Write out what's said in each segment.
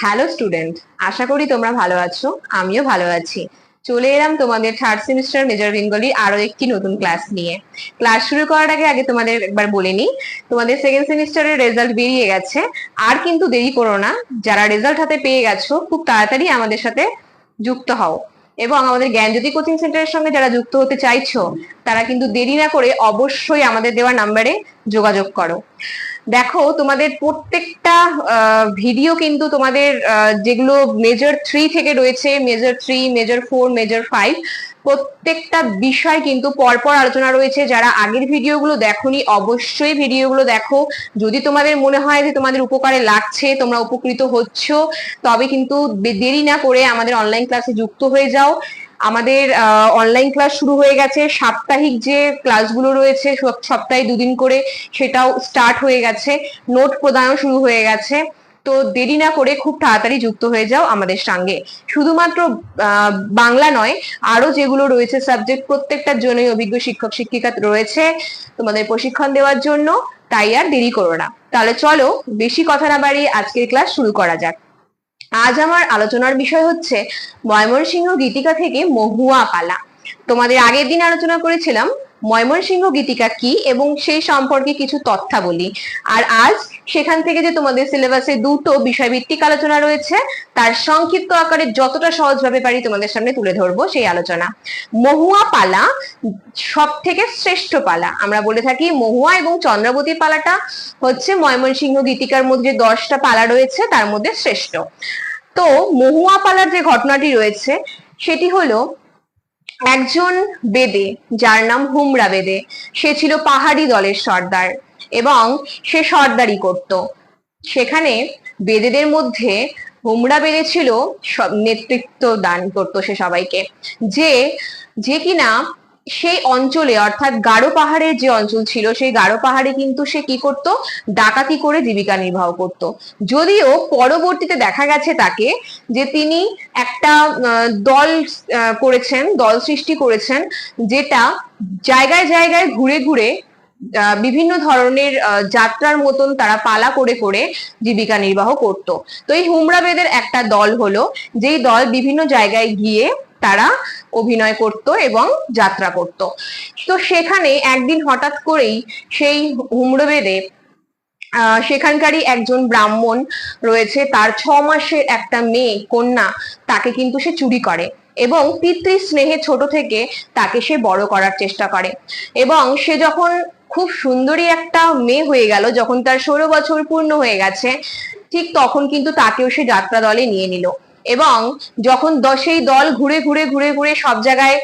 Hello student, আশা করি তোমরা ভালো আছো। আমিও ভালো আছি। চলে এলাম তোমাদের থার্ড সেমিস্টার মেজর বেঙ্গলি আরো একটি নতুন ক্লাস নিয়ে। ক্লাস শুরু করার আগে আগে তোমাদের একবার বলে নিই, তোমাদের সেকেন্ড সেমিস্টারের রেজাল্ট বেরিয়ে গেছে। আর কিন্তু দেরি করো না, যারা রেজাল্ট হাতে পেয়ে গেছো খুব তাড়াতাড়ি আমাদের সাথে যুক্ত হও। এবং আমাদের জ্ঞানজ্যোতি কোচিং সেন্টারের সঙ্গে যারা যুক্ত হতে চাইছো তারা কিন্তু দেরি না করে অবশ্যই আমাদের দেওয়া নাম্বারে যোগাযোগ করো। দেখো, তোমাদের প্রত্যেকটা ভিডিও কিন্তু তোমাদের যেগুলো মেজর 3 থেকে রয়েছে, মেজর 3, মেজর 4, মেজর 5, প্রত্যেকটা বিষয় কিন্তু পরপর আলোচনা রয়েছে। যারা আগের ভিডিওগুলো দেখোনি অবশ্যই ভিডিওগুলো দেখো। যদি তোমাদের মনে হয় যে তোমাদের উপকারে লাগছে, তোমরা উপকৃত হচ্ছ, তবে কিন্তু দেরি না করে আমাদের অনলাইন ক্লাসে যুক্ত হয়ে যাও। আমাদের অনলাইন ক্লাস শুরু হয়ে গেছে। সাপ্তাহিক যে ক্লাসগুলো রয়েছে সপ্তাহে 2 দিন করে, সেটাও স্টার্ট হয়ে গেছে। নোট প্রদানও শুরু হয়ে গেছে। তো দেরি না করে খুব তাড়াতাড়ি যুক্ত হয়ে যাও আমাদের সঙ্গে। শুধুমাত্র বাংলা নয়, আরো যেগুলো রয়েছে সাবজেক্ট, প্রত্যেকটার জন্যই অভিজ্ঞ শিক্ষক শিক্ষিকা রয়েছে তোমাদের প্রশিক্ষণ দেওয়ার জন্য। তাই আর দেরি করো না। তাহলে চলো, বেশি কথা না বাড়িয়ে আজকের ক্লাস শুরু করা যাক। আজ আমার আলোচনার বিষয় হচ্ছে ময়মনসিংহ গীতিকা থেকে মহুয়া পালা। তোমাদের আগের দিন আলোচনা করেছিলাম ময়মনসিংহ গীতিকা কি এবং সেই সম্পর্কে কিছু তথ্যাবলী। আর আজ সেখান থেকে যে তোমাদের সিলেবাসে দুটো বিষয়ভিত্তিক আলোচনা রয়েছে, তার সংক্ষিপ্ত আকারে যতটা সহজভাবে পারি তোমাদের সামনে তুলে ধরবো সেই আলোচনা। মহুয়া পালা সব থেকে শ্রেষ্ঠ পালা। আমরা বলে থাকি মহুয়া এবং চন্দ্রাবতী পালাটা হচ্ছে ময়মনসিংহ গীতিকার মধ্যে 10টা পালা রয়েছে তার মধ্যে শ্রেষ্ঠ। তো মহুয়া পালার যে ঘটনাটি রয়েছে সেটি হলো, একজন বেদে যার নাম হুমরা বেদে, সে ছিল পাহাড়ি দলের সর্দার এবং সে সর্দারি করত। সেখানে বেদেদের মধ্যে হুমরা বেদে ছিল নেতৃত্ব দান করতো সে সবাইকে। যে যে কিনা সেই অঞ্চলে, অর্থাৎ গারো পাহাড়ের যে অঞ্চল ছিল, সেই গারো পাহাড়ে কিন্তু সে কি করত, ডাকাতি করে জীবিকা নির্বাহ করত। যদিও পরবর্তীতে দেখা গেছে তাকে যে তিনি একটা দল করেছেন, দল সৃষ্টি করেছেন, যেটা জায়গায় জায়গায় ঘুরে ঘুরে বিভিন্ন ধরনের যাত্রার মতন তারা পালা করে করে জীবিকা নির্বাহ করত। তো এই হুমরা বেদের একটা দল হলো, যেই দল বিভিন্ন জায়গায় গিয়ে তারা অভিনয় করত এবং যাত্রা করত। তো সেখানে একদিন হঠাৎ করেই সেই হুমরা বেদে সেখানকারই একজন ব্রাহ্মণ রয়েছে, তার 6 মাসের একটা মেয়ে কন্যা, তাকে কিন্তু সে চুরি করে এবং পিতৃ স্নেহে ছোট থেকে তাকে সে বড় করার চেষ্টা করে। এবং সে যখন খুব সুন্দরী একটা মেয়ে হয়ে গেল, যখন তার 16 বছর পূর্ণ হয়ে গেছে, ঠিক তখন কিন্তু তাকেও সে যাত্রা দলে নিয়ে নিল। এবং যখন সেই দল ঘুরে ঘুরে ঘুরে ঘুরে সব জায়গায়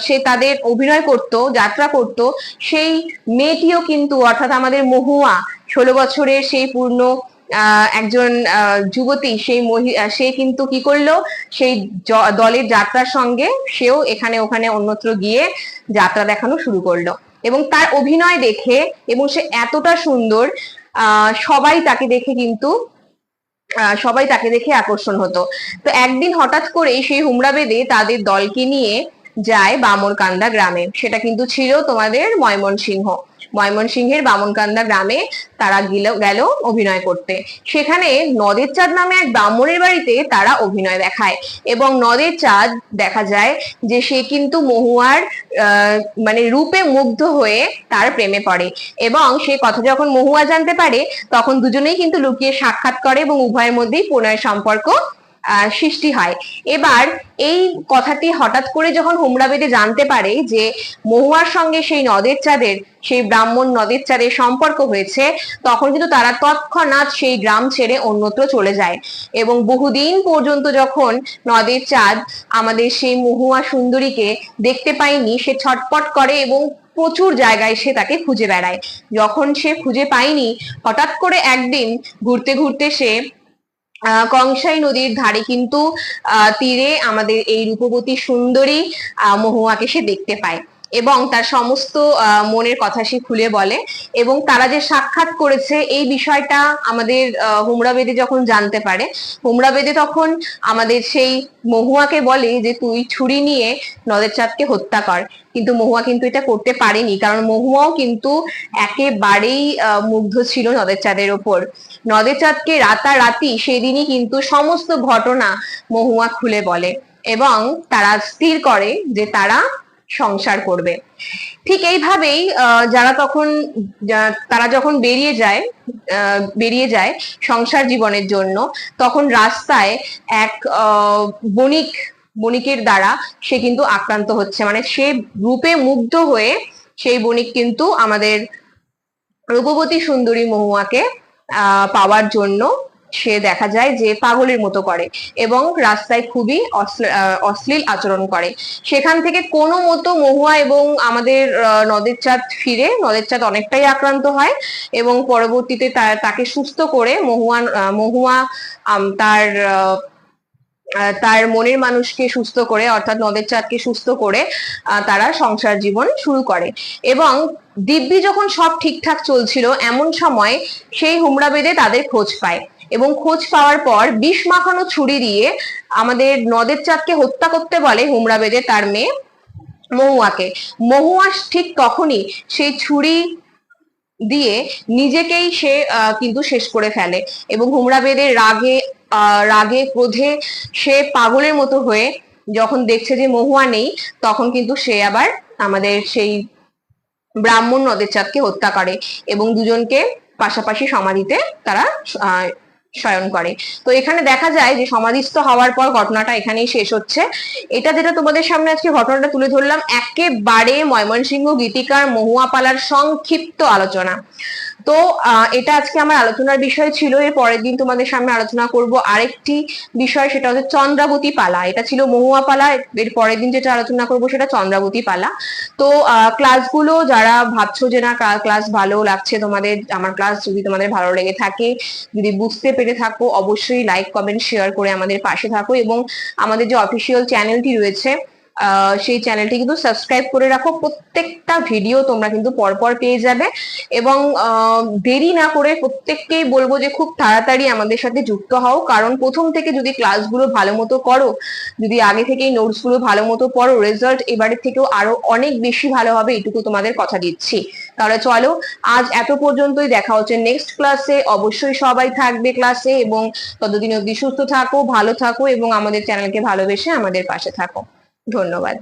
সে তাদের অভিনয় করত, যাত্রা করত, সেই মেয়েটিও কিন্তু, অর্থাৎ আমাদের মহুয়া, 16 বছরের সেই পূর্ণ একজন যুবতী, সেই সে কিন্তু কি করলো, সেই দলের যাত্রার সঙ্গে সেও এখানে ওখানে অন্যত্র গিয়ে যাত্রা দেখানো শুরু করলো। এবং তার অভিনয় দেখে, এবং সে এতটা সুন্দর, সবাই তাকে দেখে কিন্তু সবাই তাকে দেখে আকর্ষণ হতো। তো একদিন হঠাৎ করে সেই হুমরা বেদে তাদের দলকে নিয়ে যায় বামনকান্দা গ্রামে। সেটা কিন্তু ছিল তোমাদের ময়মনসিংহের বামনকান্দা গ্রামে তারা গেল অভিনয় করতে। সেখানে নদের চাঁদ নামে এক ব্রাহ্মণের বাড়িতে তারা অভিনয় দেখায়। এবং নদের চাঁদ দেখা যায় যে সে কিন্তু মহুয়ার মানে রূপে মুগ্ধ হয়ে তার প্রেমে পড়ে। এবং সে কথা যখন মহুয়া জানতে পারে, তখন দুজনেই কিন্তু লুকিয়ে সাক্ষাৎ করে এবং উভয়ের মধ্যেই প্রণয়ের সম্পর্ক সৃষ্টি হয়। এবার এই কথাটি হঠাৎ করে যখন হুমরা বেদে জানতে পারে যে মহুয়ার সঙ্গে সেই নদের চাঁদের, সেই ব্রাহ্মণ নদের চাঁদের সম্পর্ক হয়েছে, তখন কিন্তু তারা তৎক্ষণাৎ সেই গ্রাম ছেড়ে অন্যত্র চলে যায়। এবং বহুদিন পর্যন্ত যখন নদের চাঁদ আমাদের সেই মহুয়া সুন্দরীকে দেখতে পায়নি, সে ছটপট করে এবং প্রচুর জায়গায় সে তাকে খুঁজে বেড়ায়। যখন সে খুঁজে পায়নি, হঠাৎ করে একদিন ঘুরতে ঘুরতে সে কংসাই নদীর ধারে কিন্তু তীরে আমাদের এই রূপবতী সুন্দরী মহুয়াকে সে দেখতে পায় এবং তার সমস্ত মনের কথা সে খুলে বলে। এবং তারা যে সাক্ষাৎ করেছে এই বিষয়টা আমাদের হুমরা বেদে যখন জানতে পারে, হুমরা বেদে তখন আমাদের সেই মহুয়াকে বলে যে তুই ছুরি নিয়ে নদের চাঁদকে হত্যা কর। কিন্তু মহুয়া কিন্তু এটা করতে পারেনি, কারণ মহুয়াও কিন্তু একেবারেই মুগ্ধ ছিল নদের চাঁদের ওপর। নদের চাঁদকে রাতারাতি সেদিনই কিন্তু সমস্ত ঘটনা মহুয়া খুলে বলে এবং তারা স্থির করে যে তারা সংসার করবে। ঠিক এইভাবেই তারা যখন বেরিয়ে যায় সংসার জীবনের জন্য, তখন রাস্তায় এক বণিকের দ্বারা সে কিন্তু আক্রান্ত হচ্ছে, মানে সে রূপে মুগ্ধ হয়ে সেই বণিক কিন্তু আমাদের রূপবতী সুন্দরী মহুয়াকে পাওয়ার জন্য সে দেখা যায় যে পাগলের মতো করে এবং রাস্তায় খুবই অশ্লীল আচরণ করে। সেখান থেকে কোনো মতো মহুয়া এবং আমাদের নদের চাঁদ অনেকটাই আক্রান্ত হয় এবং পরবর্তীতে তাকে সুস্থ করে মহুয়া তার তার মনের মানুষকে সুস্থ করে, অর্থাৎ নদের চাঁদকে সুস্থ করে তারা সংসার জীবন শুরু করে। এবং দিব্যি যখন সব ঠিকঠাক চলছিল এমন সময় সেই হুমড়া বেঁধে তাদের খোঁজ পায় এবং খোঁজ পাওয়ার পর বিষ মাখানো ছুরি দিয়ে আমাদের নদের চাঁদকে হত্যা করতে বলে হুমড়া বেঁধে তার মেয়ে মহুয়াকে। মহুয়া ঠিক তখনই সেই ছুরি দিয়ে নিজেকেই সে কিন্তু শেষ করে ফেলে এবং হুমড়া বেঁধে রাগে ক্রোধে সে পাগলের মতো হয়ে যখন দেখছে যে মহুয়া নেই, তখন কিন্তু সে আবার আমাদের সেই ব্রাহ্মণ নদের চাঁদকে হত্যা করে এবং দুজনকে পাশাপাশি সমাধিতে তারা শয়ন করে। তো এখানে দেখা যায় যে সমাধিস্থ হওয়ার পর ঘটনাটা এখানেই শেষ হচ্ছে। এটা যেটা তোমাদের সামনে আজকে ঘটনাটা তুলে ধরলাম, একেবারে ময়মনসিংহ গীতিকার মহুয়া পালার সংক্ষিপ্ত আলোচনা। তো এটা আজকে আমার আলোচনার বিষয় ছিল। এর পরের দিন তোমাদের সামনে আলোচনা করব আরেকটি বিষয়, সেটা হচ্ছে চন্দ্রাবতী পালা। এটা ছিল মহুয়া পালা, এর পরের দিন যেটা আলোচনা করব সেটা চন্দ্রাবতী পালা। তো ক্লাসগুলো যারা ভাবছো যে না ক্লাস ভালো লাগছে তোমাদের, আমার ক্লাস যদি তোমাদের ভালো লেগে থাকে, যদি বুঝতে পেরে থাকো, অবশ্যই লাইক কমেন্ট শেয়ার করে আমাদের পাশে থাকো এবং আমাদের যে অফিসিয়াল চ্যানেলটি রয়েছে সেই চ্যানেলটি কিন্তু সাবস্ক্রাইব করে রাখো। প্রত্যেকটা ভিডিও তোমরা কিন্তু পরপর পেয়ে যাবে এবং দেরি না করে প্রত্যেককেই বলবো যে খুব তাড়াতাড়ি আমাদের সাথে যুক্ত হও, কারণ প্রথম থেকে যদি ক্লাসগুলো ভালো মতো করো, যদি আগে থেকেই নোটস গুলো ভালো মতো পড়ো, রেজাল্ট এবারের থেকেও আরো অনেক বেশি ভালো হবে, এটুকু তোমাদের কথা দিচ্ছি। তাহলে চলো আজ এত পর্যন্তই, দেখা হচ্ছে নেক্সট ক্লাসে। অবশ্যই সবাই থাকবে ক্লাসে এবং ততদিন অবধি সুস্থ থাকো, ভালো থাকো এবং আমাদের চ্যানেলকে ভালোবেসে আমাদের পাশে থাকো। ধন্যবাদ।